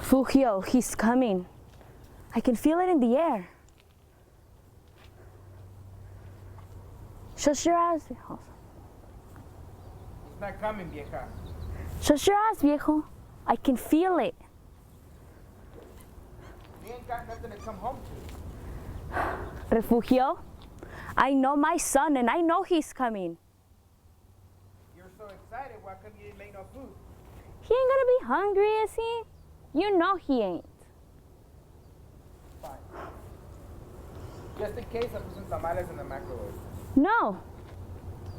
Refugio, he's coming. I can feel it in the air. Shut your ass. He's not coming, vieja. Shut your ass, viejo. I can feel it. We ain't got nothing to come home to. Refugio, I know my son and I know he's coming. You're so excited, why come you didn't make no food? He ain't gonna be hungry, is he? You know he ain't. Fine. Just in case, I put some tamales in the microwave. No,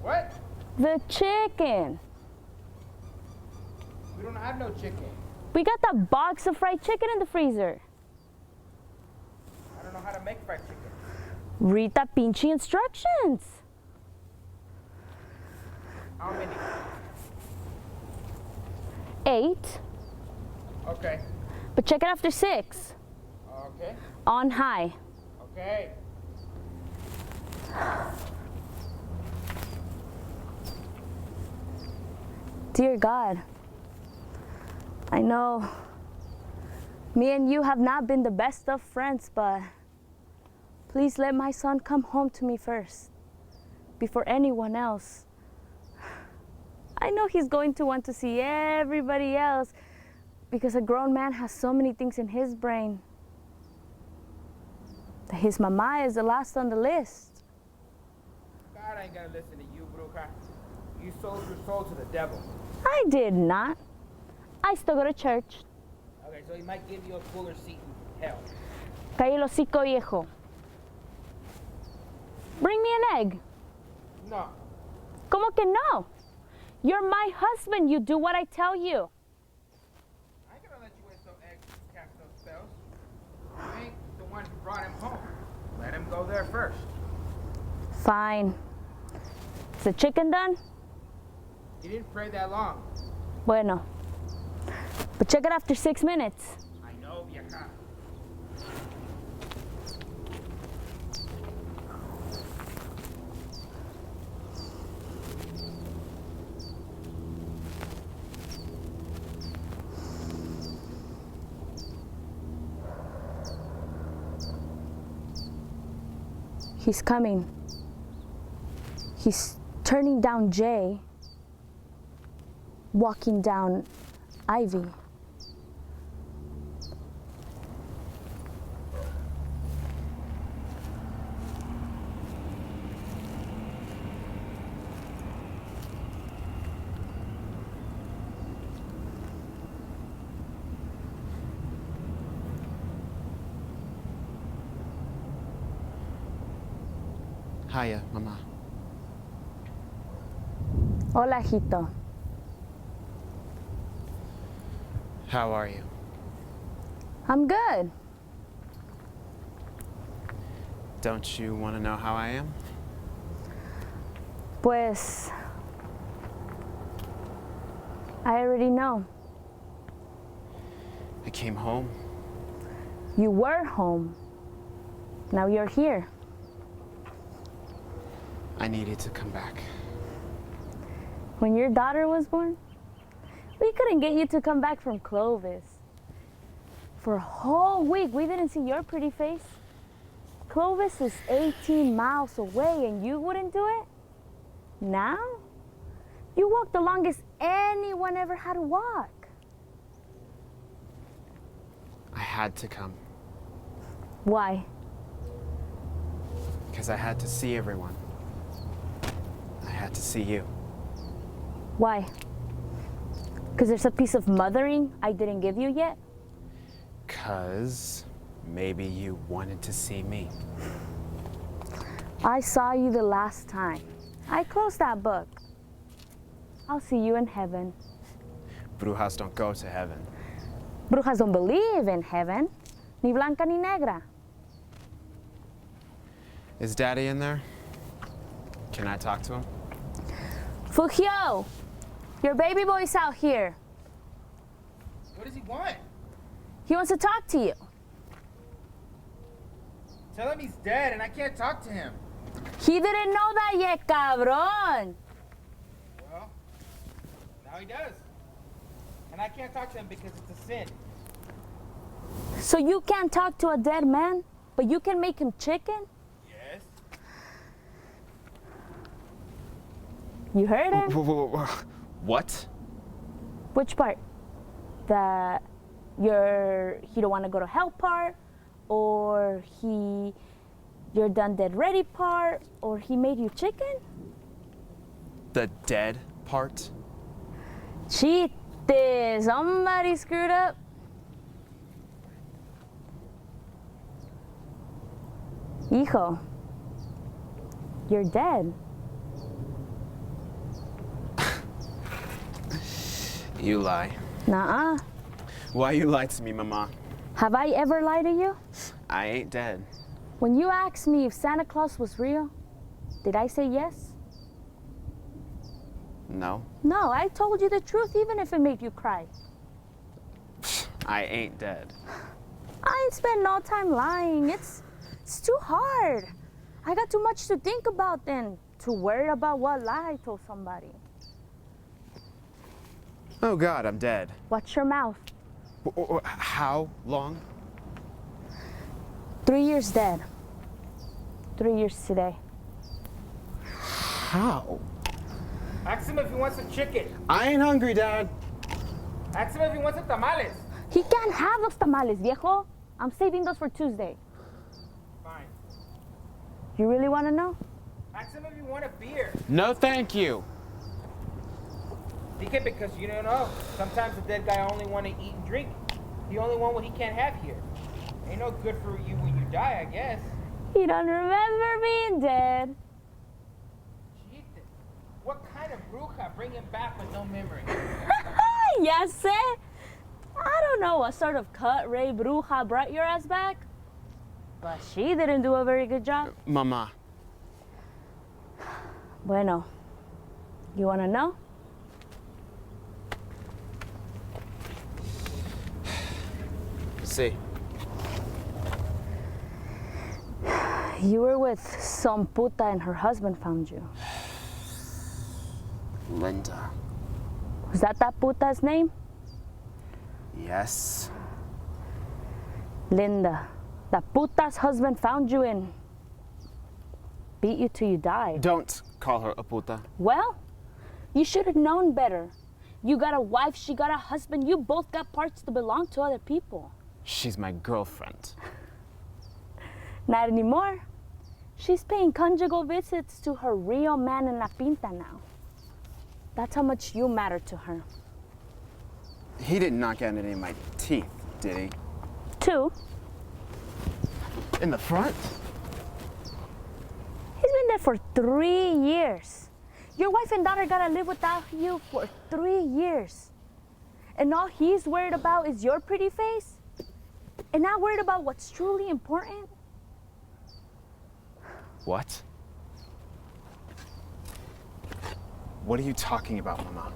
What? the chicken. We don't have no chicken. We got that box of fried chicken in the freezer. I don't know how to make fried chicken. Read that pinchy instructions. How many? 8, Okay. but check it after 6. Okay. On high. Okay. Dear God, I know me and you have not been the best of friends, but please let my son come home to me first, before anyone else. I know he's going to want to see everybody else because a grown man has so many things in his brain. His mama is the last on the list. God ain't gonna listen to you, bruja. You sold your soul to the devil. I did not. I still go to church. Okay, so he might give you a cooler seat in hell. Calle el hocico, viejo. Bring me an egg. No. ¿Cómo que no? You're my husband. You do what I tell you. I ain't gonna let you waste no eggs and cast no spells. You ain't the one who brought him home. Let him go there first. Fine. Is the chicken done? You didn't pray that long. Bueno. But check it after 6 minutes. I know, vieja. He's coming. He's turning down Jay, walking down Ivy. Hiya, Mama. Hola, hijito. How are you? I'm good. Don't you want to know how I am? Pues, I already know. I came home. You were home. Now you're here. I needed to come back. When your daughter was born, we couldn't get you to come back from Clovis. For a whole week, we didn't see your pretty face. Clovis is 18 miles away and you wouldn't do it? Now? You walked the longest anyone ever had to walk. I had to come Why? because I had to see everyone. I had to see you. Why? Because there's a piece of mothering I didn't give you yet? Because maybe you wanted to see me. I saw you the last time. I closed that book. I'll see you in heaven. Brujas don't go to heaven. Brujas don't believe in heaven. Ni blanca ni negra. Is Daddy in there? Can I talk to him? Refugio, your baby boy's out here. What does he want? He wants to talk to you. Tell him he's dead and I can't talk to him. He didn't know that yet, cabrón. Well, now he does. And I can't talk to him because it's a sin. So you can't talk to a dead man, but you can make him chicken? Yes. You heard him? What? Which part? That he don't want to go to hell part, or you're done dead ready part, or he made you chicken? The dead part? Chiste, somebody screwed up. Hijo, you're dead. You lie. Nuh-uh. Why you lie to me, Mama? Have I ever lied to you? I ain't dead. When you asked me if Santa Claus was real, did I say yes? No, No, I told you the truth even if it made you cry. I ain't dead. I ain't spent no time lying. It's too hard. I got too much to think about than to worry about what lie I told somebody. Oh God, I'm dead. Watch your mouth. How long? 3 years dead. 3 years today. How? Ask him if he wants some chicken. I ain't hungry, Dad. Ask him if he wants some tamales. He can't have those tamales, viejo. I'm saving those for Tuesday. Fine. You really want to know? Ask him if he want a beer. No, thank you. DK, because you don't know. Sometimes the dead guy only want to eat and drink. He only want what he can't have here. Ain't no good for you when you die, I guess. He don't remember being dead. Jesus. What kind of bruja bring him back with no memory? Ya sé. I don't know what sort of cut Ray Bruja brought your ass back, but she didn't do a very good job. Mama. Bueno, you want to know? See. You were with some puta and her husband found you. Linda. Was that puta's name? Yes. Linda. That puta's husband found you and beat you till you died. Don't call her a puta. Well, you should have known better. You got a wife, she got a husband, you both got parts that belong to other people. She's my girlfriend. Not anymore. She's paying conjugal visits to her real man in La Pinta now. That's how much you matter to her. He didn't knock out any of my teeth, did he? 2. In the front? He's been dead for 3 years. Your wife and daughter gotta live without you for 3 years. And all he's worried about is your pretty face? And not worried about what's truly important? What? What are you talking about, Mama?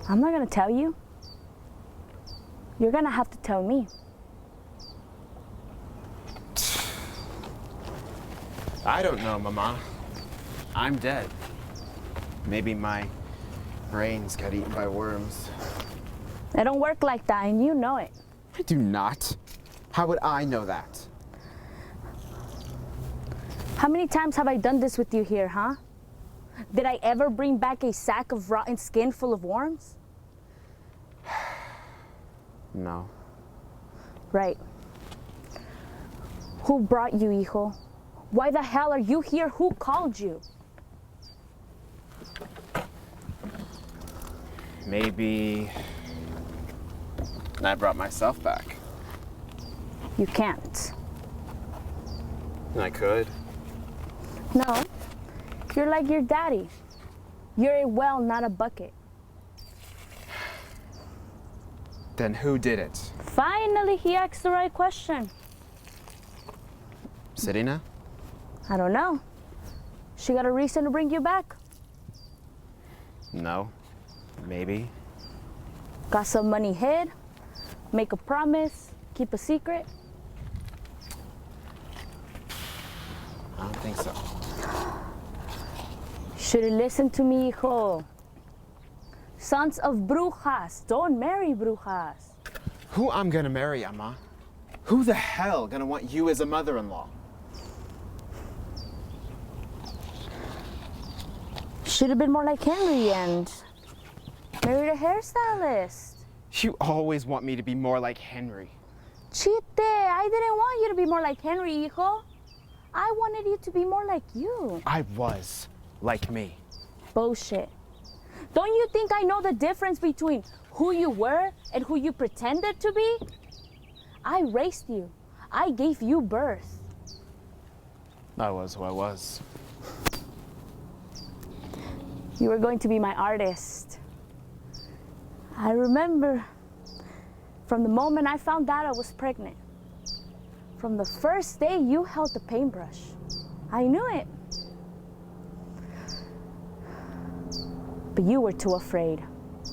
I'm not gonna tell you. You're gonna have to tell me. I don't know, Mama. I'm dead. Maybe my brains got eaten by worms. It don't work like that, and you know it. I do not. How would I know that? How many times have I done this with you here, huh? Did I ever bring back a sack of rotten skin full of worms? No. Right. Who brought you, hijo? Why the hell are you here? Who called you? Maybe I brought myself back. You can't. I could. No. You're like your daddy. You're a well, not a bucket. Then who did it? Finally, he asked the right question. Sirena? I don't know. She got a reason to bring you back. No. Maybe. Got some money hid, make a promise, keep a secret. I don't think so. Should've listened to me, hijo. Sons of brujas don't marry brujas. Who I'm gonna marry, Ama? Who the hell gonna want you as a mother-in-law? Should have been more like Henry and married a hairstylist. You always want me to be more like Henry. Chite, I didn't want you to be more like Henry, hijo. I wanted you to be more like you. I was like me. Bullshit. Don't you think I know the difference between who you were and who you pretended to be? I raised you. I gave you birth. I was who I was. You were going to be my artist. I remember from the moment I found out I was pregnant. From the first day you held the paintbrush. I knew it. But you were too afraid.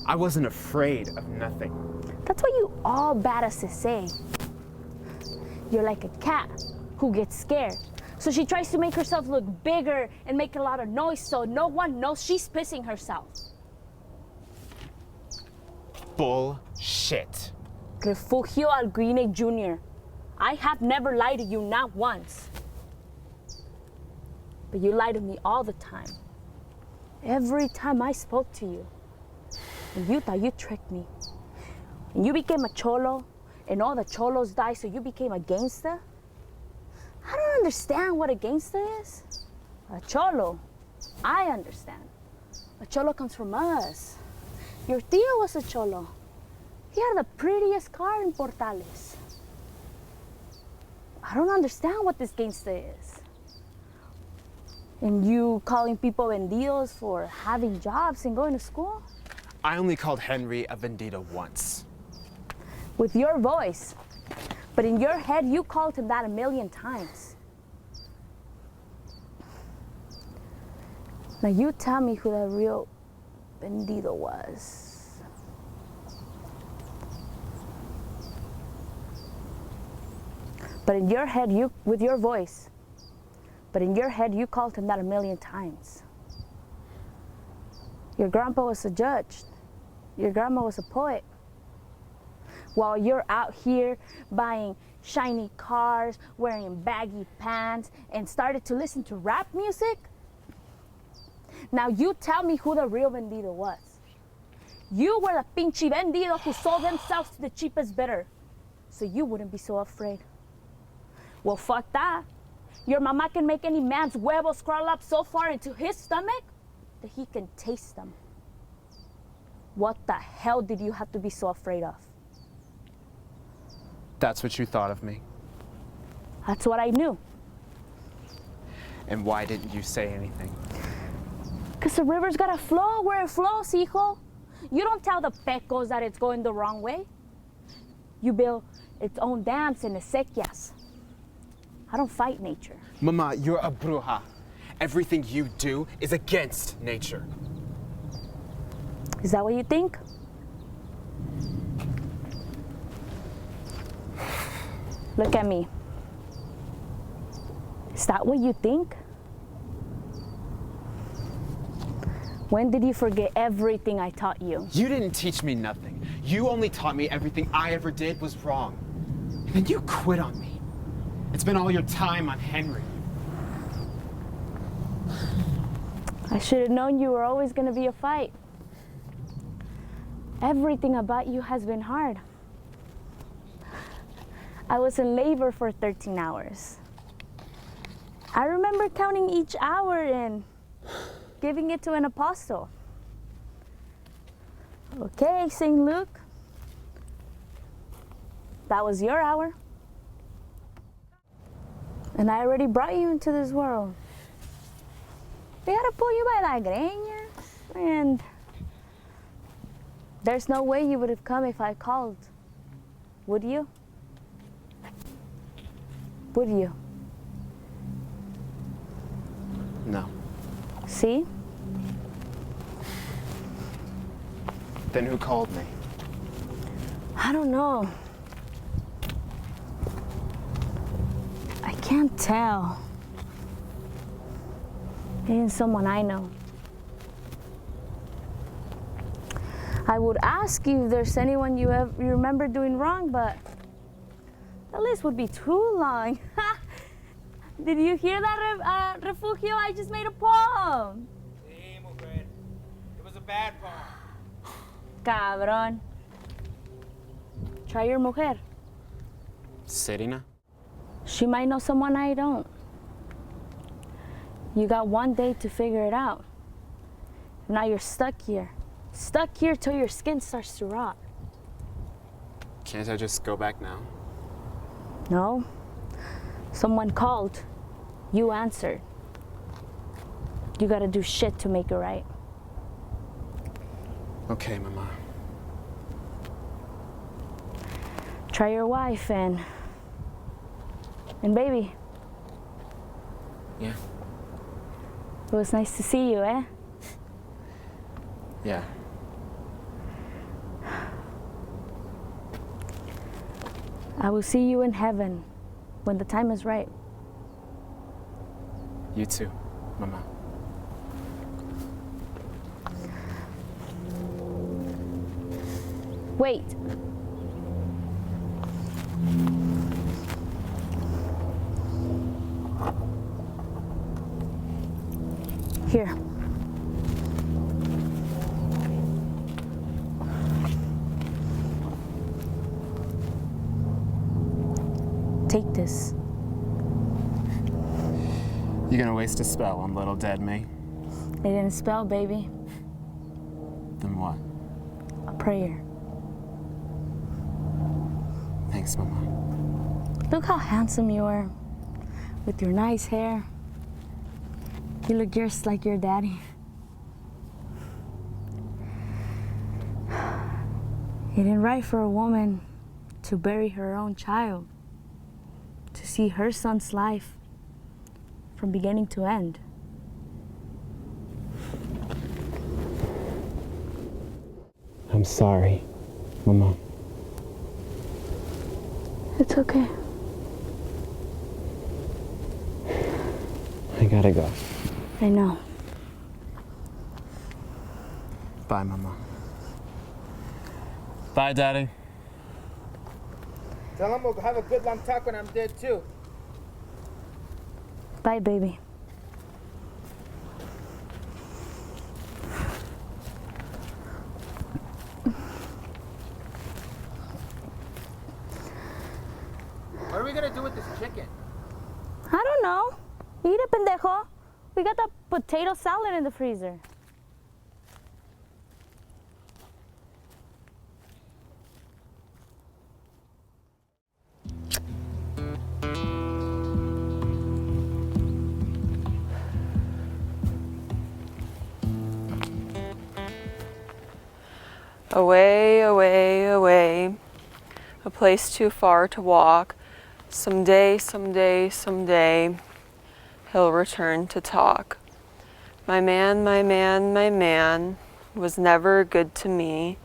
I wasn't afraid of nothing. That's what you all badasses say. You're like a cat who gets scared. So she tries to make herself look bigger and make a lot of noise so no one knows she's pissing herself. Bullshit. Refugio Alguine Jr. I have never lied to you, not once. But you lie to me all the time. Every time I spoke to you. And you thought you tricked me. And you became a cholo, and all the cholos died, so you became a gangster? I don't understand what a gangster is. A cholo, I understand. A cholo comes from us. Your tío was a cholo. He had the prettiest car in Portales. I don't understand what this gangster is. And you calling people vendidos for having jobs and going to school? I only called Henry a vendetta once. With your voice. But in your head, you called him that 1,000,000 times. Now you tell me who the real vendido was. But in your head, with your voice, but in your head, you called him that 1,000,000 times. Your grandpa was a judge. Your grandma was a poet. While you're out here buying shiny cars, wearing baggy pants, and started to listen to rap music. Now you tell me who the real vendido was. You were the pinche vendido who sold themselves to the cheapest bidder, so you wouldn't be so afraid. Well, fuck that. Your mama can make any man's huevos crawl up so far into his stomach that he can taste them. What the hell did you have to be so afraid of? That's what you thought of me. That's what I knew. And why didn't you say anything? Because the river's gotta flow where it flows, hijo. You don't tell the pecos that it's going the wrong way. You build its own dams and acequias. I don't fight nature. Mama, you're a bruja. Everything you do is against nature. Is that what you think? Look at me. Is that what you think? When did you forget everything I taught you? You didn't teach me nothing. You only taught me everything I ever did was wrong. And then you quit on me. It's been all your time on Henry. I should have known you were always going to be a fight. Everything about you has been hard. I was in labor for 13 hours. I remember counting each hour and giving it to an apostle. Okay, St. Luke. That was your hour. And I already brought you into this world. They had to pull you by the greñas, and there's no way you would have come if I called. Would you? Would you? No. See? Then who called me? I don't know. I can't tell. It isn't someone I know. I I would ask you if there's anyone you remember doing wrong, but the list would be too long. Did you hear that, Refugio? I just made a poem. Sí, mujer. It was a bad poem. Cabrón. Try your mujer. Sirena? She might know someone I don't. You got one day to figure it out. Now you're stuck here. Stuck here till your skin starts to rot. Can't I just go back now? No. Someone called. You answered. You gotta do shit to make it right. Okay, Mama. Try your wife and baby. Yeah. It was nice to see you, eh? Yeah. I will see you in heaven when the time is right. You too, Mama. Wait. Here. Take this. You gonna waste a spell on little dead me? It didn't spell, baby. Then what? A prayer. Thanks, Mama. Look how handsome you are. With your nice hair. You look just like your daddy. It ain't right for a woman to bury her own child, to see her son's life from beginning to end. I'm sorry, Mama. It's okay. I gotta go. I know. Bye, Mama. Bye, Daddy. Tell him we'll have a good long talk when I'm dead, too. Bye, baby. What are we gonna do with this chicken? I don't know. Eat it, pendejo. We got the potato salad in the freezer. Away, away, away, a place too far to walk. Someday, someday, someday, he'll return to talk. My man, my man, my man was never good to me.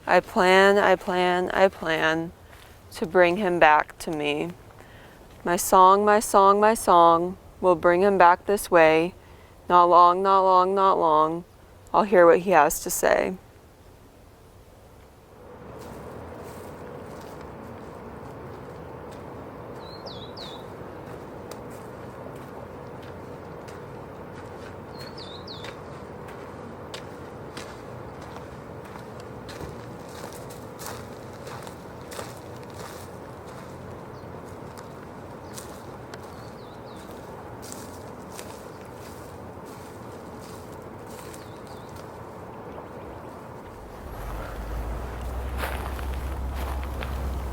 I plan, I plan, I plan to bring him back to me. My song, my song, my song will bring him back this way. Not long, not long, not long, I'll hear what he has to say.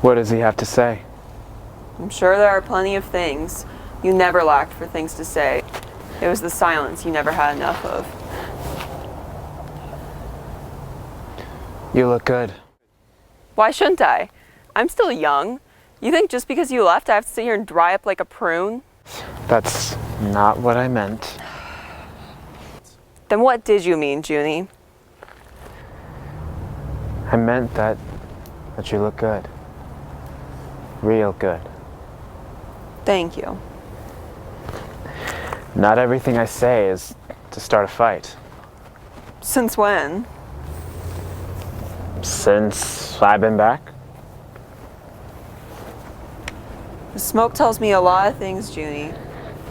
What does he have to say? I'm sure there are plenty of things. You never lacked for things to say. It was the silence you never had enough of. You look good. Why shouldn't I? I'm still young. You think just because you left I have to sit here and dry up like a prune? That's not what I meant. Then what did you mean, Junie? I meant that you look good. Real good. Thank you. Not everything I say is to start a fight. Since when? Since I've been back? The smoke tells me a lot of things, Junie.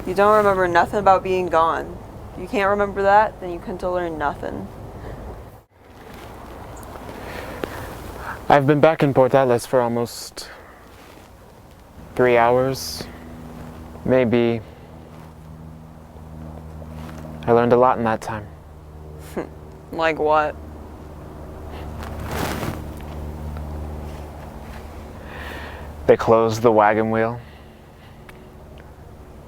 You don't remember nothing about being gone. If you can't remember that, then you couldn't learn nothing. I've been back in Portales for almost 3 hours. Maybe. I learned a lot in that time. Like what? They closed the wagon wheel.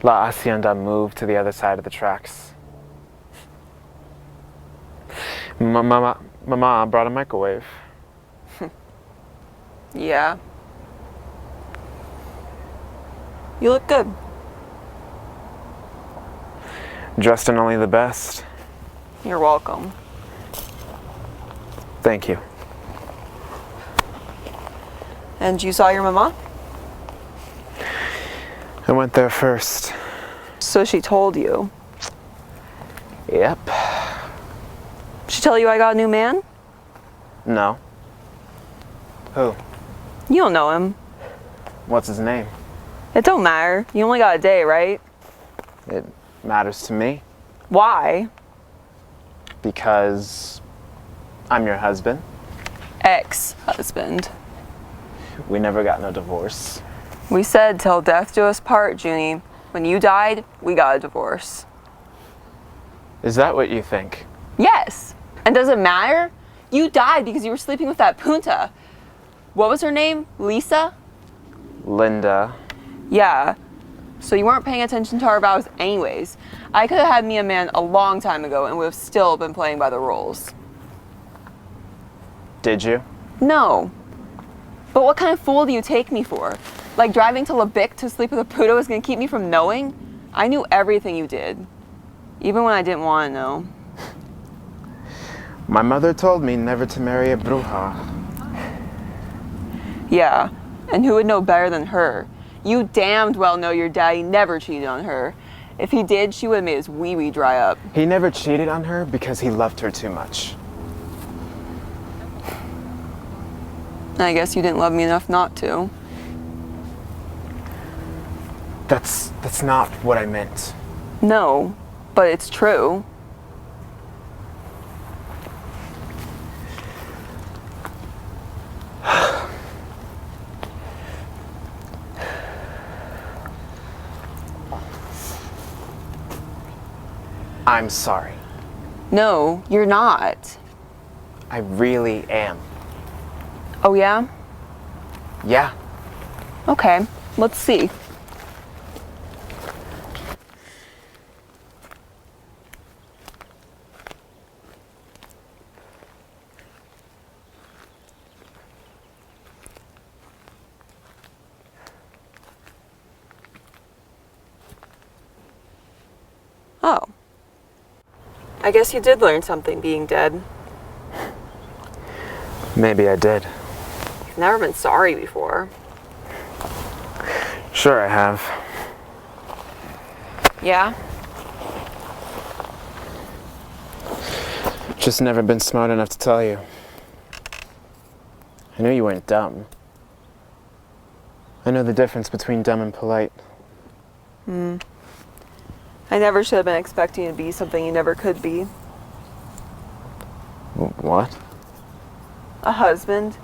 La Hacienda moved to the other side of the tracks. Mama brought a microwave. Yeah. You look good. Dressed in only the best. You're welcome. Thank you. And you saw your mama? I went there first. So she told you. Yep. She tell you I got a new man? No. Who? You don't know him. What's his name? It don't matter. You only got a day, right? It matters to me Why? because I'm your husband. Ex-husband. We never got no divorce. We said till death do us part, Junie. When you died, we got a divorce. Is that what you think? Yes. And does it matter? You died because you were sleeping with that punta. What was her name? Lisa? Linda. Yeah. So you weren't paying attention to our vows anyways. I could have had me a man a long time ago and would have still been playing by the rules. Did you? No. But what kind of fool do you take me for? Like driving to Lebic to sleep with a puto is gonna keep me from knowing? I knew everything you did. Even when I didn't want to know. My mother told me never to marry a bruja. Yeah, and who would know better than her? You damned well know your daddy never cheated on her. If he did, she would have made his wee-wee dry up. He never cheated on her because he loved her too much. I guess you didn't love me enough not to. That's not what I meant. No, but it's true. I'm sorry. No, you're not. I really am. Oh yeah? Yeah. Okay, let's see. Oh. I guess you did learn something being dead. Maybe I did. You've never been sorry before. Sure I have. Yeah? Just never been smart enough to tell you. I knew you weren't dumb. I know the difference between dumb and polite. I never should have been expecting you to be something you never could be. What? A husband.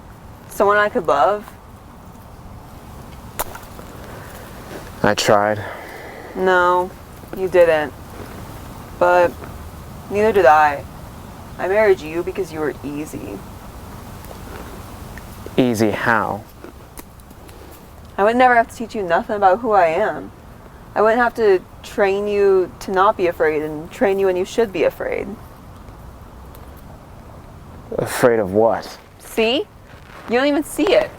Someone I could love. I tried. No, you didn't. But neither did I. I married you because you were easy. Easy how? I would never have to teach you nothing about who I am. I wouldn't have to train you to not be afraid and train you when you should be afraid. Afraid of what? See? You don't even see it.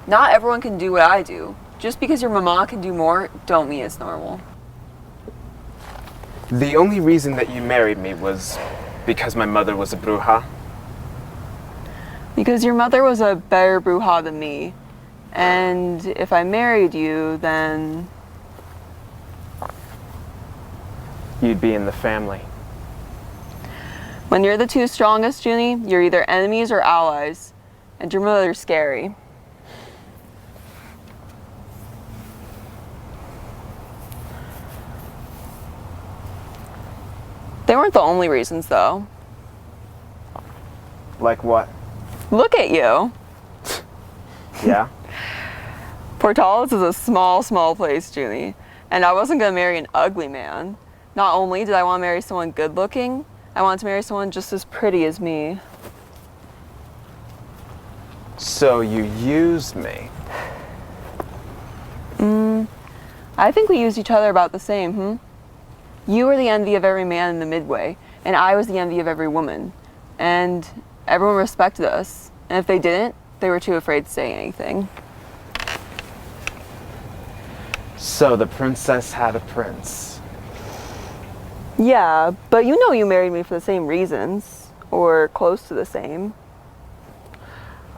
Not everyone can do what I do. Just because your mama can do more, don't mean it's normal. The only reason that you married me was because my mother was a bruja. Because your mother was a better bruja than me. And if I married you, then... You'd be in the family. When you're the two strongest, Junie, you're either enemies or allies. And your mother's scary. They weren't the only reasons, though. Like what? Look at you. Yeah? Portales is a small, small place, Junie. And I wasn't gonna marry an ugly man. Not only did I want to marry someone good looking, I wanted to marry someone just as pretty as me. So you used me? I think we used each other about the same, You were the envy of every man in the Midway, and I was the envy of every woman. And everyone respected us. And if they didn't, they were too afraid to say anything. So the princess had a prince. Yeah, but you know you married me for the same reasons, or close to the same.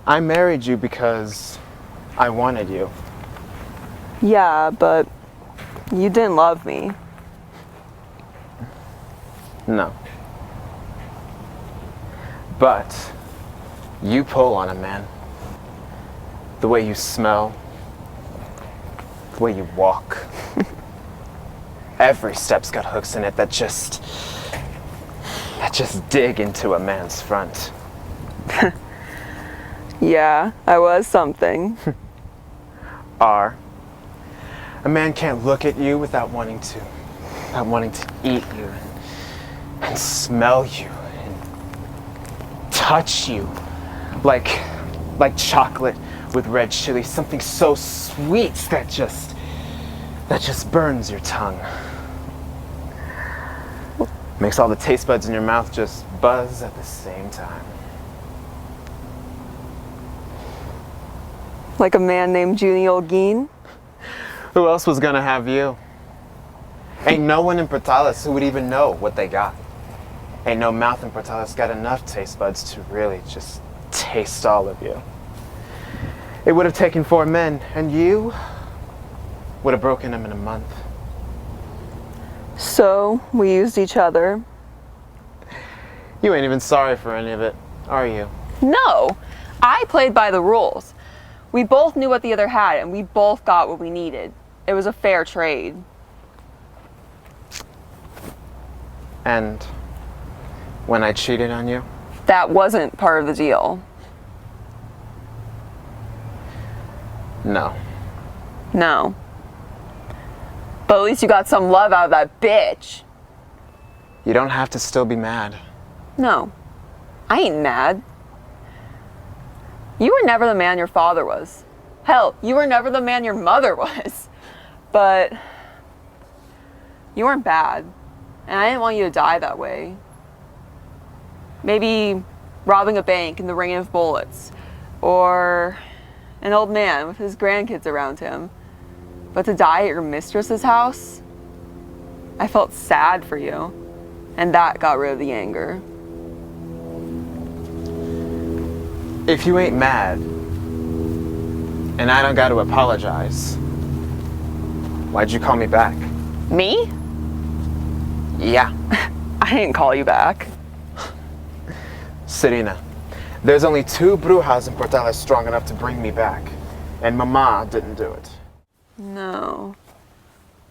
I married you because I wanted you. Yeah, but you didn't love me. No. But you pull on a man. The way you smell, the way you walk. Every step's got hooks in it that just dig into a man's front. Yeah, I was something. A man can't look at you without wanting to eat you and smell you and touch you like chocolate with red chili, something so sweet that just burns your tongue. Makes all the taste buds in your mouth just buzz at the same time. Like a man named Junie Olguin. Who else was gonna have you? Ain't no one in Portales who would even know what they got. Ain't no mouth in Portales got enough taste buds to really just taste all of you. It would have taken 4 men, and you would have broken them in a month. So, we used each other. You ain't even sorry for any of it, are you? No! I played by the rules. We both knew what the other had, and we both got what we needed. It was a fair trade. And when I cheated on you? That wasn't part of the deal. No. No. But at least you got some love out of that bitch. You don't have to still be mad. No. I ain't mad. You were never the man your father was. Hell, you were never the man your mother was. But you weren't bad. And I didn't want you to die that way. Maybe robbing a bank in the rain of bullets. Or an old man with his grandkids around him. But to die at your mistress's house? I felt sad for you. And that got rid of the anger. If you ain't mad, and I don't got to apologize, why'd you call me back? Me? Yeah. I didn't call you back. Sirena, there's only 2 brujas in Portales strong enough to bring me back, and Mama didn't do it. No.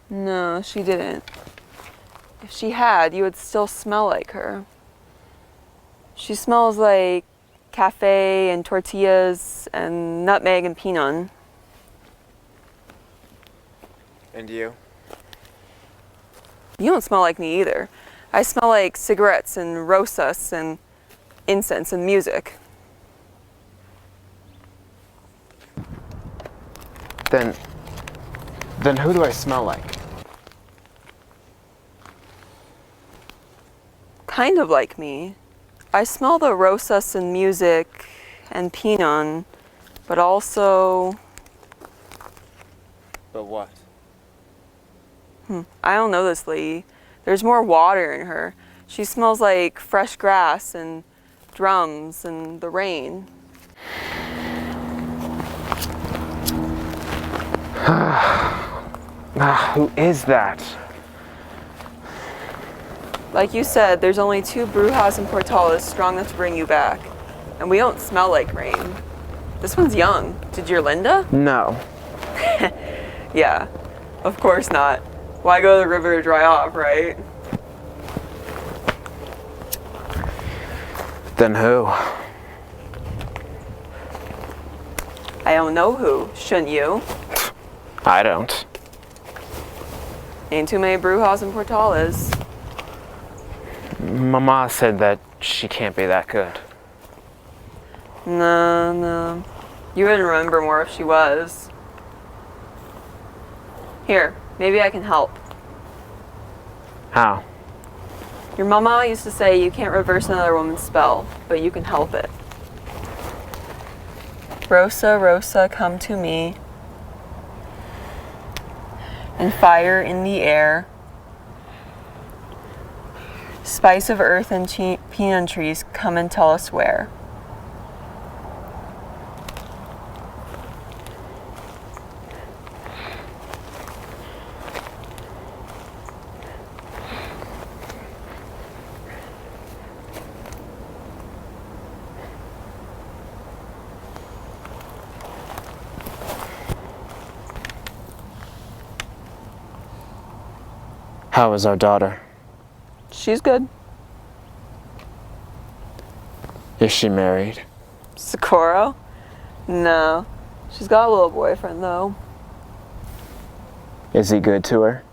No, she didn't. If she had, you would still smell like her. She smells like cafe and tortillas and nutmeg and pinon. And you? You don't smell like me either. I smell like cigarettes and rosas and incense and music. Then who do I smell like? Kind of like me. I smell the rosas and music and pinon, but also... But what? I don't know this lady. There's more water in her. She smells like fresh grass and drums and the rain. Who is that? Like you said, there's only 2 brujas in Portales strong enough to bring you back. And we don't smell like rain. This one's young. Did your Linda? No. Yeah, of course not. Why go to the river to dry off, right? Then who? I don't know who. Shouldn't you? I don't. Ain't too many brewhas in Portales. Mama said that she can't be that good. No. You wouldn't remember more if she was. Here, maybe I can help. How? Your mama used to say you can't reverse another woman's spell, but you can help it. Rosa, Rosa, come to me. And fire in the air. Spice of earth and peanut trees, come and tell us where. How is our daughter? She's good. Is she married? Socorro? No. She's got a little boyfriend, though. Is he good to her?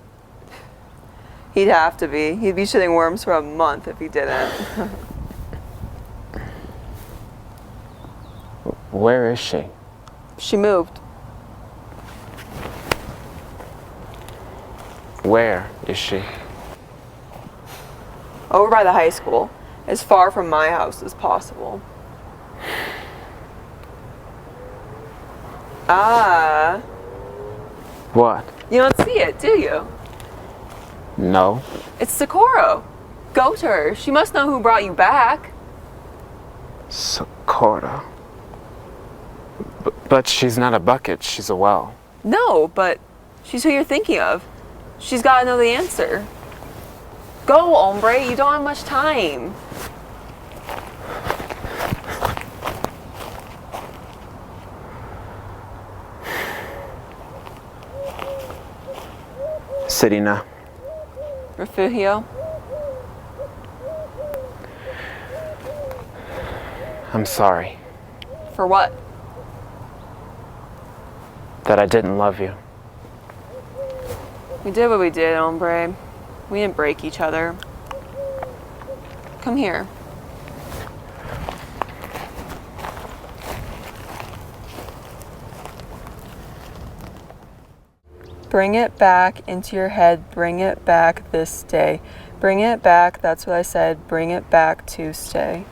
He'd have to be. He'd be shitting worms for a month if he didn't. Where is she? She moved. Where is she? Over by the high school. As far from my house as possible. Ah. What? You don't see it, do you? No. It's Socorro. Go to her. She must know who brought you back. Socorro. But she's not a bucket, she's a well. No, but she's who you're thinking of. She's got to know the answer. Go, hombre. You don't have much time. Sirena. Refugio. I'm sorry For what? that I didn't love you. We did what we did, hombre. We didn't break each other. Come here. Bring it back into your head. Bring it back this day. Bring it back. That's what I said. Bring it back to stay.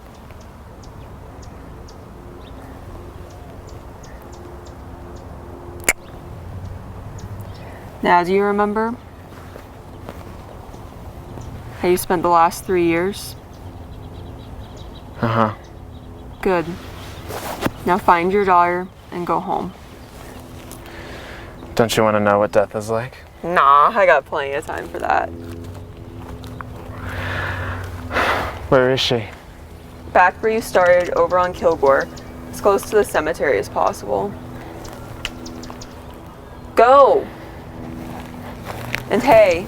Now, do you remember how you spent the last 3 years? Uh-huh. Good. Now find your daughter and go home. Don't you want to know what death is like? Nah, I got plenty of time for that. Where is she? Back where you started, over on Kilgore, as close to the cemetery as possible. Go! And hey,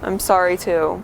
I'm sorry too.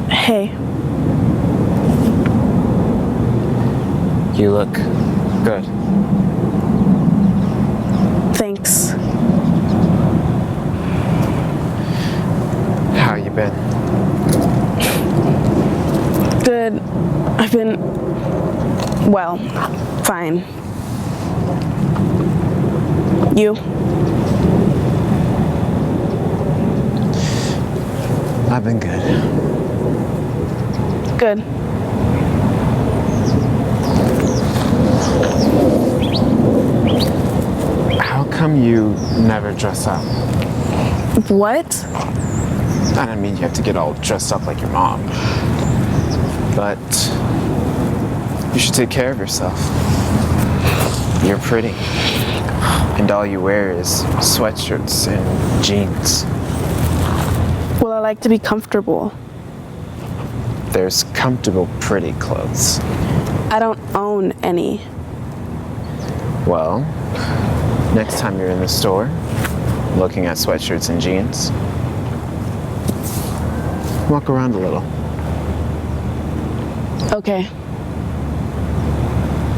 Hey. You look good. Thanks. How you been? Good. I've been, well, fine. You? I've been good. Good. How come you never dress up? What? I don't mean you have to get all dressed up like your mom. But you should take care of yourself. You're pretty. And all you wear is sweatshirts and jeans. Well, I like to be comfortable. There's comfortable, pretty clothes. I don't own any. Well, next time you're in the store, looking at sweatshirts and jeans, walk around a little. Okay.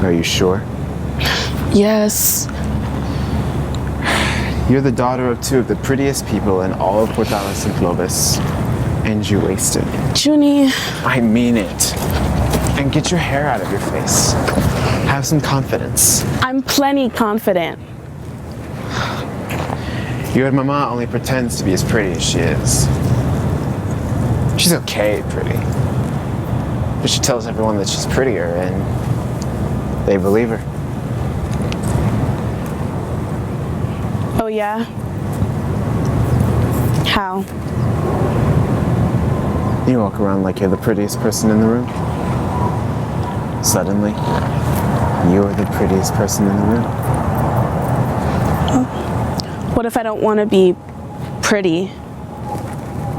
Are you sure? Yes. You're the daughter of two of the prettiest people in all of Portales and Clovis, and you wasted. Junie. I mean it. And get your hair out of your face. Have some confidence. I'm plenty confident. Your mama only pretends to be as pretty as she is. She's okay pretty. But she tells everyone that she's prettier, and they believe her. Oh, yeah? How? You walk around like you're the prettiest person in the room. Suddenly, you're the prettiest person in the room. What if I don't want to be pretty?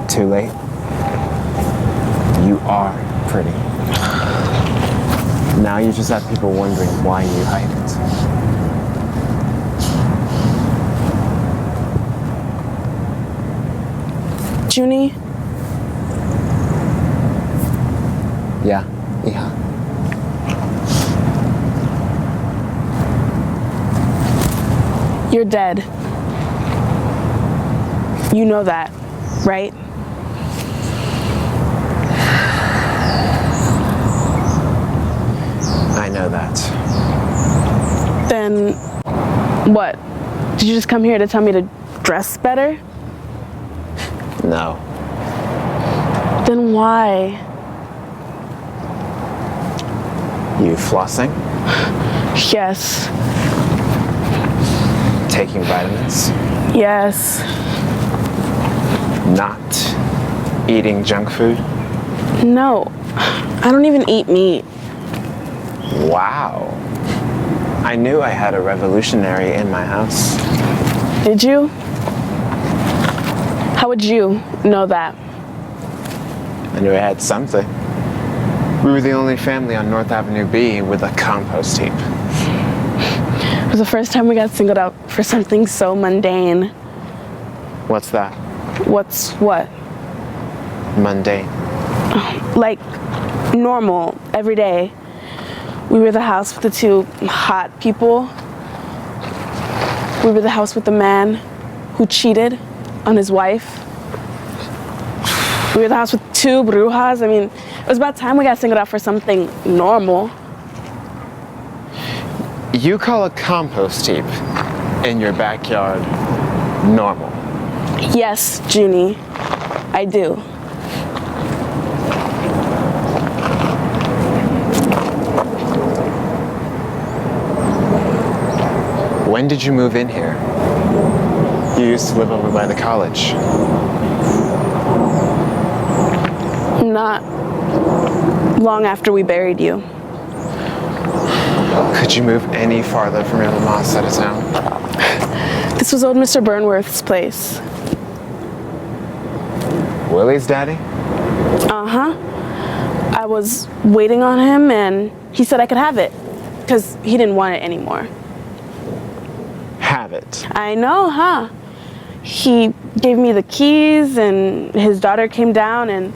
Too late. You are pretty. Now you just have people wondering why you hide it. Junie? Yeah, hija. You're dead. You know that, right? I know that. Then what? Did you just come here to tell me to dress better? No. Then why? You flossing? Yes. Taking vitamins? Yes. Not eating junk food? No. I don't even eat meat. Wow. I knew I had a revolutionary in my house. Did you? How would you know that? I knew I had something. We were the only family on North Avenue B with a compost heap. It was the first time we got singled out for something so mundane. What's that? What's what? Mundane. Like normal, every day. We were the house with the two hot people. We were the house with the man who cheated on his wife. We were the house with two brujas. I mean, it was about time we got singled out for something normal. You call a compost heap in your backyard normal? Yes, Junie, I do. When did you move in here? You used to live over by the college. Not long after we buried you. Could you move any farther from your mama's side of town? This was old Mr. Burnworth's place. Willie's daddy? Uh-huh. I was waiting on him and he said I could have it because he didn't want it anymore. Have it. I know, huh? He gave me the keys, and his daughter came down and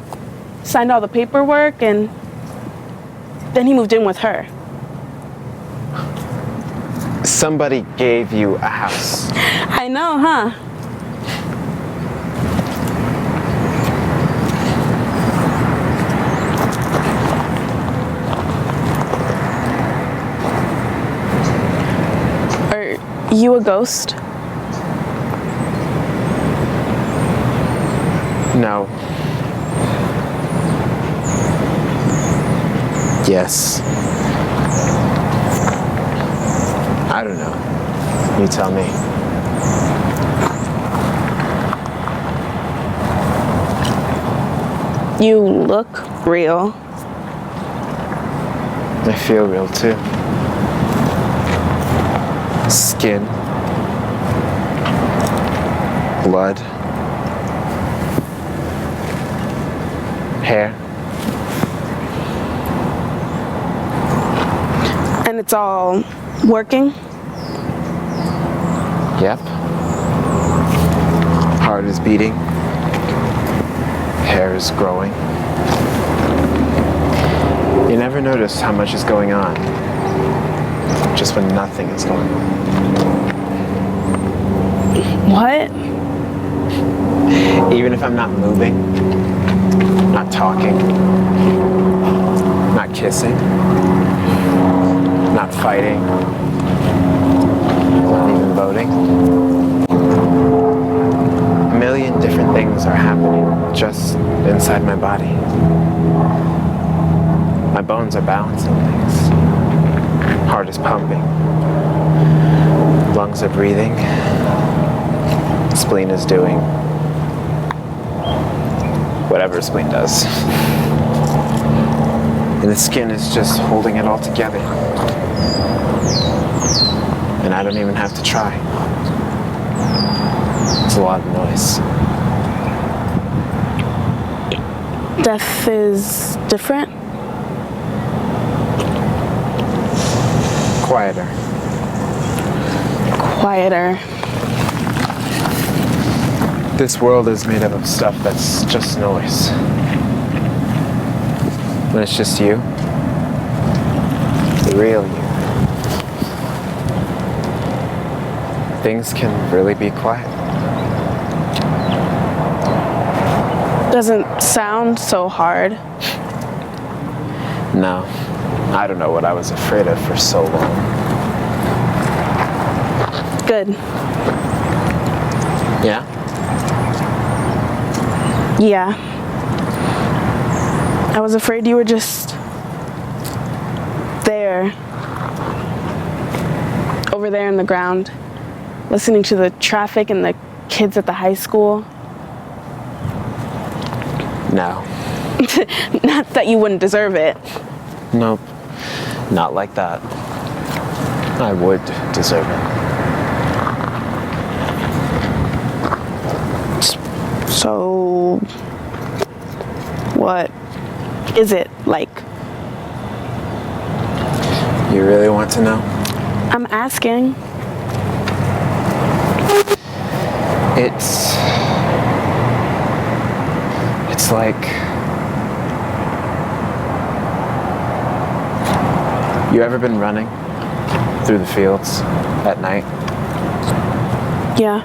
signed all the paperwork, and then he moved in with her. Somebody gave you a house. I know, huh? Are you a ghost? No. Yes. I don't know. You tell me. You look real. I feel real too. Skin. Blood. Hair. And it's all working? Yep. Heart is beating. Hair is growing. You never notice how much is going on, just when nothing is going on. What? Even if I'm not moving, not talking, not kissing, not fighting, not even voting. A million different things are happening just inside my body. My bones are balancing things. Heart is pumping. Lungs are breathing. Spleen is doing whatever spleen does. And the skin is just holding it all together. And I don't even have to try. It's a lot of noise. Death is different? Quieter. Quieter. This world is made up of stuff that's just noise. When it's just you, the real you, things can really be quiet. Doesn't sound so hard. No, I don't know what I was afraid of for so long. Good. Yeah? Yeah. I was afraid you were just there. Over there in the ground, listening to the traffic and the kids at the high school. No. Not that you wouldn't deserve it. Nope. Not like that. I would deserve it. So, what is it like? You really want to know? I'm asking. It's like you ever been running through the fields at night Yeah.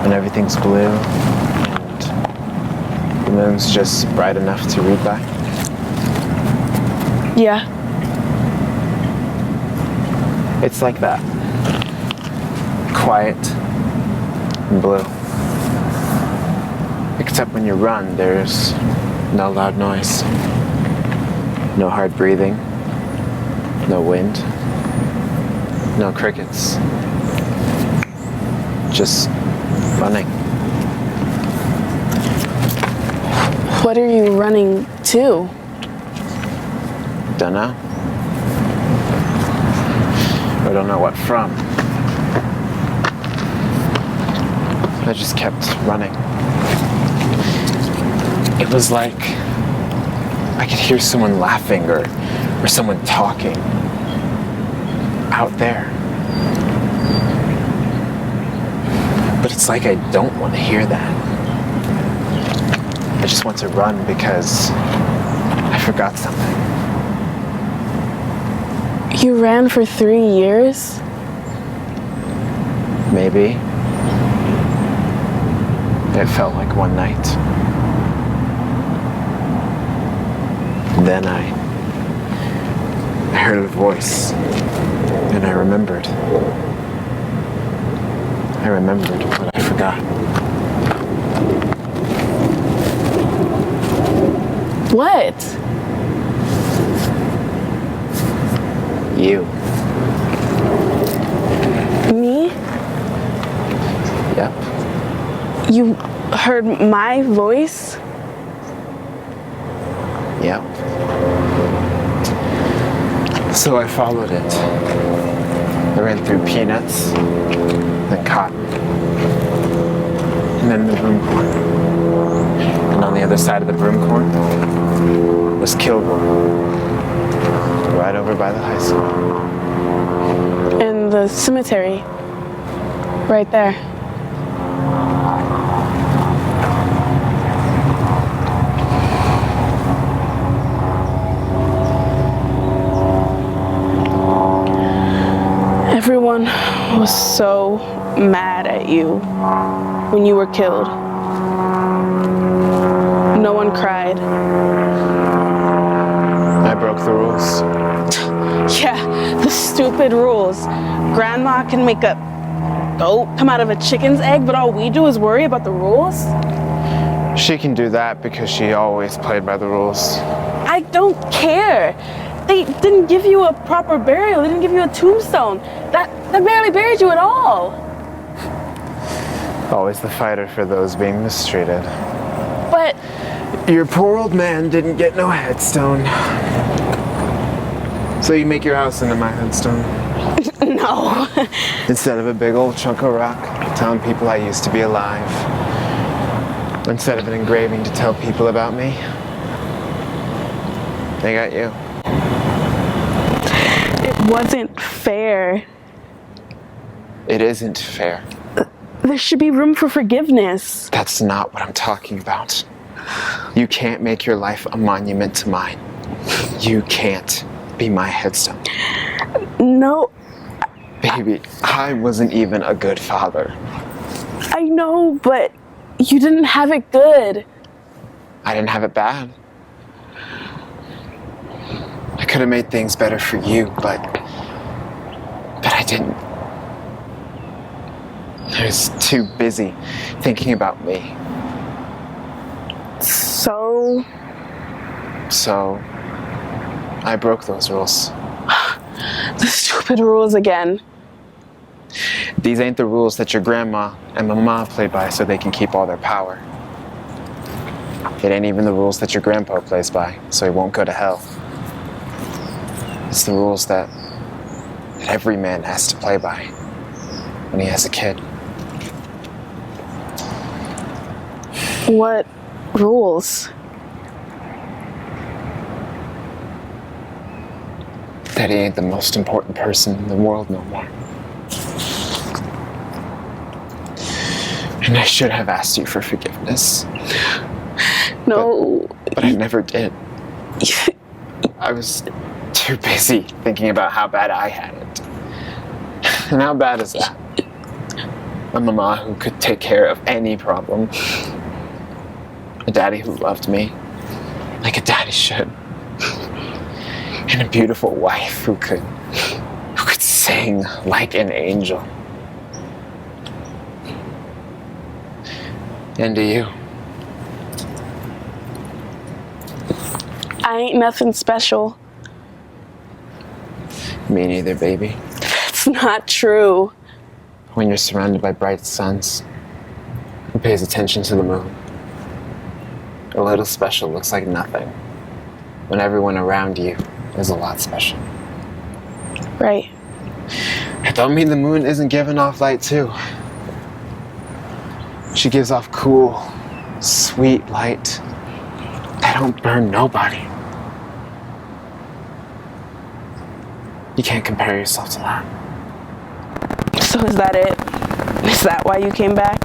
and everything's blue and the moon's just bright enough to read by? Yeah. It's like that. Quiet and blue. Except when you run, there's no loud noise. No hard breathing. No wind. No crickets. Just running. What are you running to? Dunno. I don't know what from. I just kept running. It was like I could hear someone laughing or someone talking out there. But it's like I don't want to hear that. I just want to run because I forgot something. You ran for 3 years? Maybe. It felt like one night. Then I heard a voice, and I remembered. I remembered what I forgot. What? You. Me? Yep. You heard my voice? Yep. So I followed it. I ran through peanuts, then cotton, and then the broom corn. And on the other side of the broom corn was Kilgore, right over by the high school. In the cemetery. Right there. Everyone was so mad at you when you were killed. No one cried. I broke the rules. Yeah, the stupid rules. Grandma can make a goat come out of a chicken's egg, but all we do is worry about the rules? She can do that because she always played by the rules. I don't care. They didn't give you a proper burial. They didn't give you a tombstone. That barely buried you at all. Always the fighter for those being mistreated. But Your poor old man didn't get no headstone. So you make your house into my headstone. no. Instead of a big old chunk of rock telling people I used to be alive. Instead of an engraving to tell people about me. They got you. It wasn't fair. It isn't fair. There should be room for forgiveness. That's not what I'm talking about. You can't make your life a monument to mine. You can't be my headstone. No, Baby, I wasn't even a good father. I know, but you didn't have it good. I didn't have it bad. I could have made things better for you, but I didn't. I was too busy thinking about me. So I broke those rules. The stupid rules again. These ain't the rules that your grandma and mama play by so they can keep all their power. It ain't even the rules that your grandpa plays by so he won't go to hell. It's the rules that every man has to play by when he has a kid. What rules? That he ain't the most important person in the world no more. And I should have asked you for forgiveness. No. But I never did. I was too busy thinking about how bad I had it. And how bad is that? A mama who could take care of any problem. A daddy who loved me like a daddy should. And a beautiful wife who could sing like an angel. And to you. I ain't nothing special. Me neither, baby. That's not true. When you're surrounded by bright suns, who pays attention to the moon? A little special looks like nothing, when everyone around you is a lot special. Right. It don't mean the moon isn't giving off light too. She gives off cool, sweet light that don't burn nobody. You can't compare yourself to that. So is that it? Is that why you came back?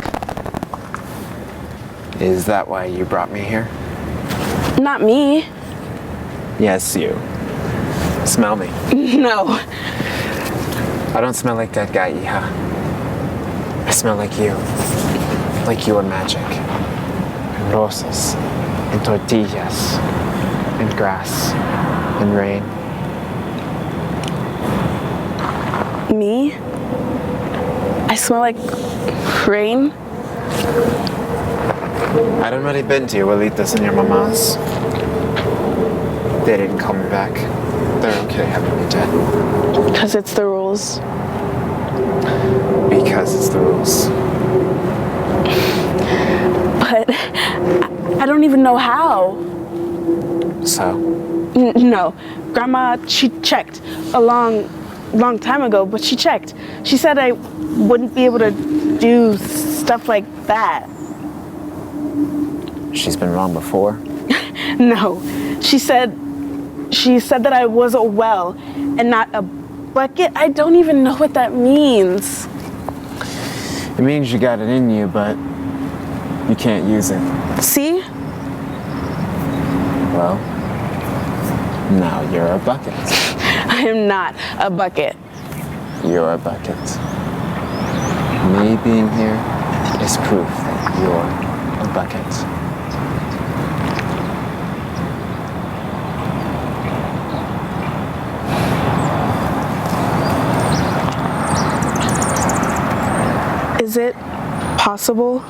Is that why you brought me here? Not me. Yes, you. Smell me. No. I don't smell like that guy, hija. I smell like you. Like you are magic. And rosas. And tortillas. And grass. And rain. Me? I smell like rain? I'd already been to your abuelitas and your mamas. They didn't call me back. They're okay having me dead. Because it's the rules. Because it's the rules. But I don't even know how. So? No. Grandma, she checked a long time ago, but she checked. She said I wouldn't be able to do stuff like that. She's been wrong before? No. She said that I was a well and not a bucket. I don't even know what that means. It means you got it in you, but you can't use it. See? Well, now you're a bucket. I am not a bucket. You're a bucket. Me being here is proof that you're a bucket. Is it possible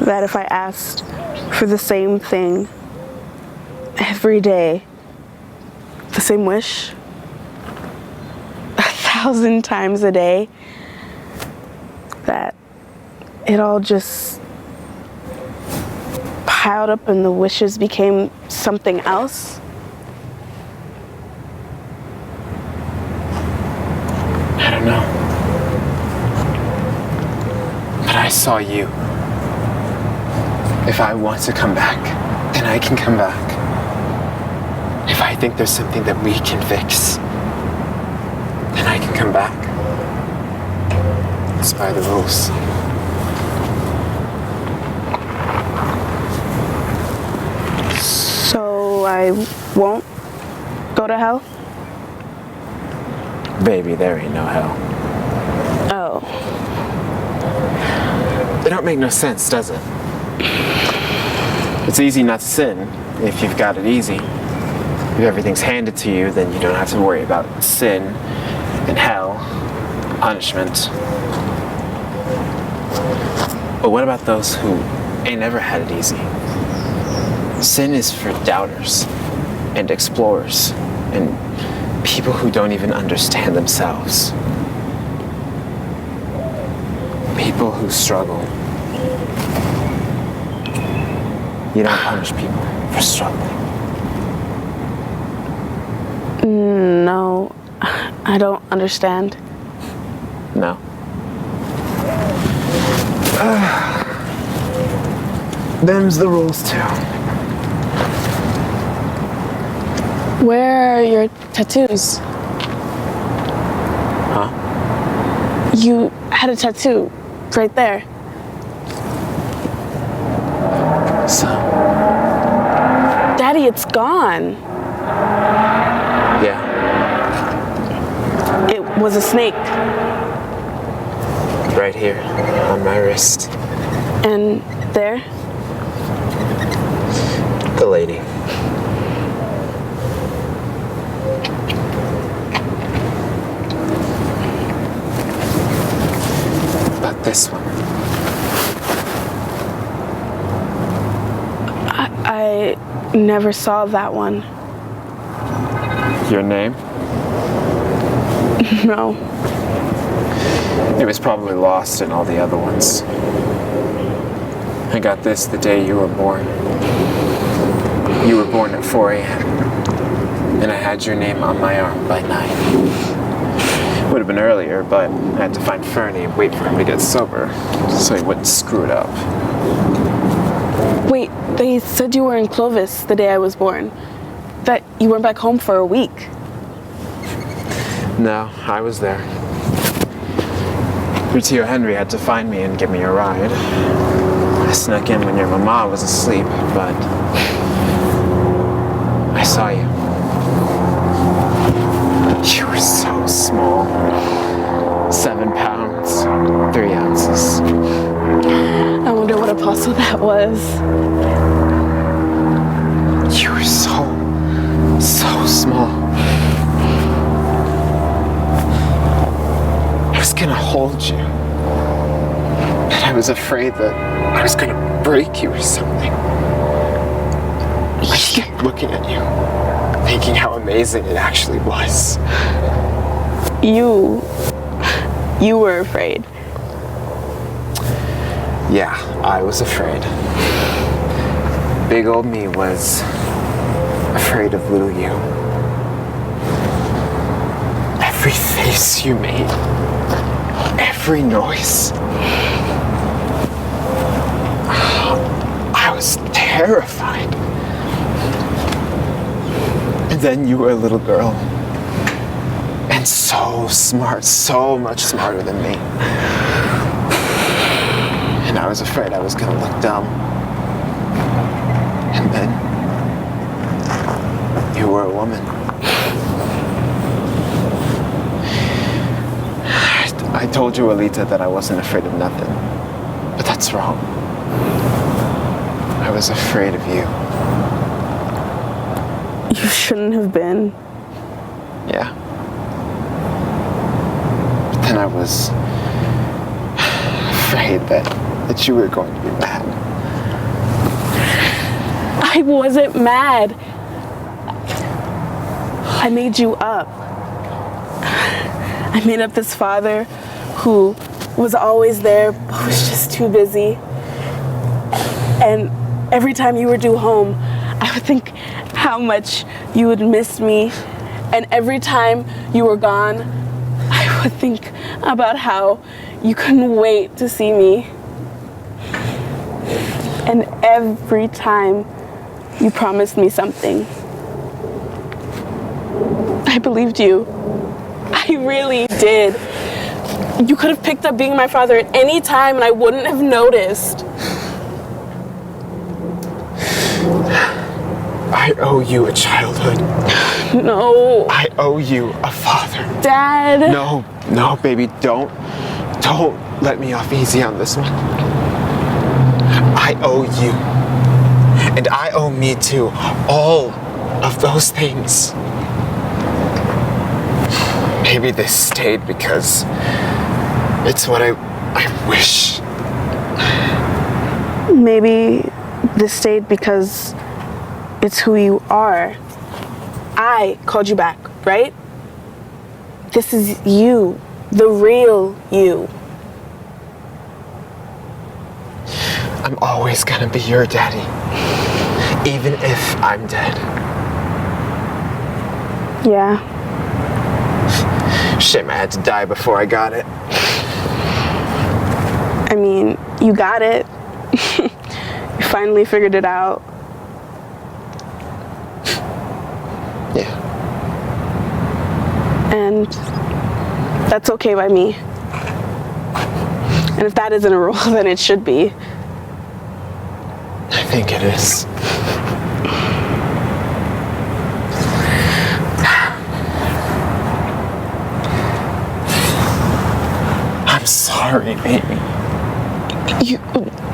that if I asked for the same thing every day, the same wish, 1,000 times a day, that it all just piled up and the wishes became something else? I don't know. But I saw you. If I want to come back, then I can come back. If I think there's something that we can fix, then I can come back. It's by the rules. So I won't go to hell? Baby, there ain't no hell. Oh. It don't make no sense, does it? It's easy not to sin if you've got it easy. If everything's handed to you, then you don't have to worry about sin and hell, punishment. But what about those who ain't never had it easy? Sin is for doubters and explorers and people who don't even understand themselves. People who struggle. You don't punish people for struggling. No, I don't understand. No. Them's the rules too. Where are your tattoos? Huh? You had a tattoo right there. So? Daddy, it's gone. Yeah. It was a snake. Right here on my wrist. And there? The lady. But this one. I never saw that one. Your name? No. It was probably lost in all the other ones. I got this the day you were born. You were born at 4 a.m. and I had your name on my arm by 9. Would have been earlier, but I had to find Fernie and wait for him to get sober so he wouldn't screw it up. Wait, they said you were in Clovis the day I was born. That you went back home for a week. No, I was there. Your Tio Henry had to find me and give me a ride. I snuck in when your mama was asleep, but I saw you. You were so small. 7 pounds, 3 ounces. I wonder what apostle that was. You were so small. I was gonna hold you. And I was afraid that I was gonna break you or something. I just kept looking at you, thinking how amazing it actually was. You were afraid. Yeah, I was afraid. Big old me was afraid of little you. Every face you made, every noise. I was terrified. And then you were a little girl. And so smart, so much smarter than me. And I was afraid I was gonna look dumb. And then you were a woman. I told you, Alita, that I wasn't afraid of nothing. But that's wrong. I was afraid of you. You shouldn't have been. Yeah. But then I was afraid that you were going to be mad. I wasn't mad. I made you up. I made up this father who was always there, but was just too busy. And every time you were due home, I would think how much you would miss me. And every time you were gone, I would think about how you couldn't wait to see me. And every time you promised me something, I believed you. I really did. You could have picked up being my father at any time and I wouldn't have noticed. I owe you a childhood. No. I owe you a father. Dad. No, baby, don't let me off easy on this one. I owe you. And I owe me too. All of those things. Maybe this stayed because it's what I wish. Maybe this stayed because it's who you are. I called you back, right? This is you, the real you. I'm always gonna be your daddy, even if I'm dead. Yeah. Shame I had to die before I got it. I mean, you got it. You finally figured it out. Yeah. And that's okay by me. And if that isn't a rule, then it should be. I think it is. I'm sorry, baby. You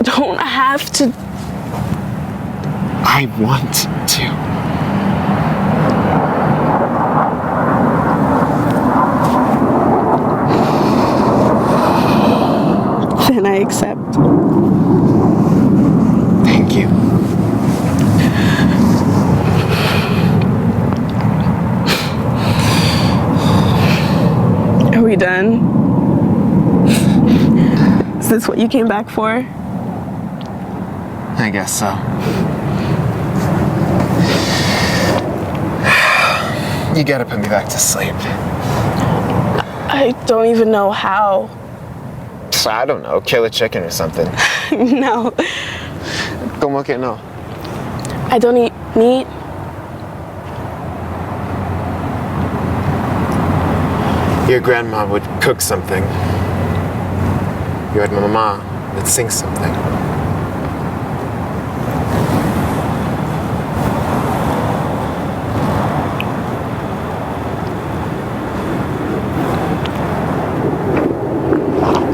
don't have to. I want to. Then I accept. Thank you. Are we done? Is this what you came back for? I guess so. You gotta put me back to sleep. I don't even know how. So I don't know, kill a chicken or something. No. Como que no? I don't eat meat. Your grandma would cook something. You heard my mama. Let's sing something.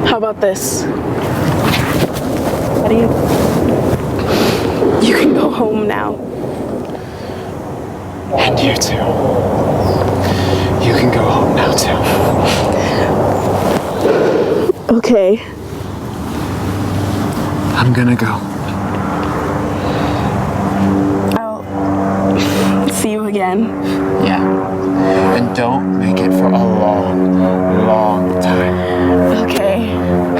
How about this? How do you can go home now. And you too. You can go home now too. Okay. I'm gonna go. I'll see you again. Yeah. And don't make it for a long, long time. Okay.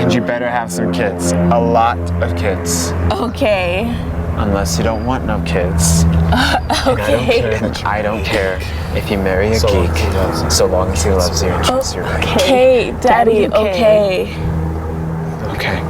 And you better have some kids. A lot of kids. Okay. Unless you don't want no kids. Okay. I don't care if you marry a geek, so long as he loves you and treats you right. Okay, Daddy, okay. Okay.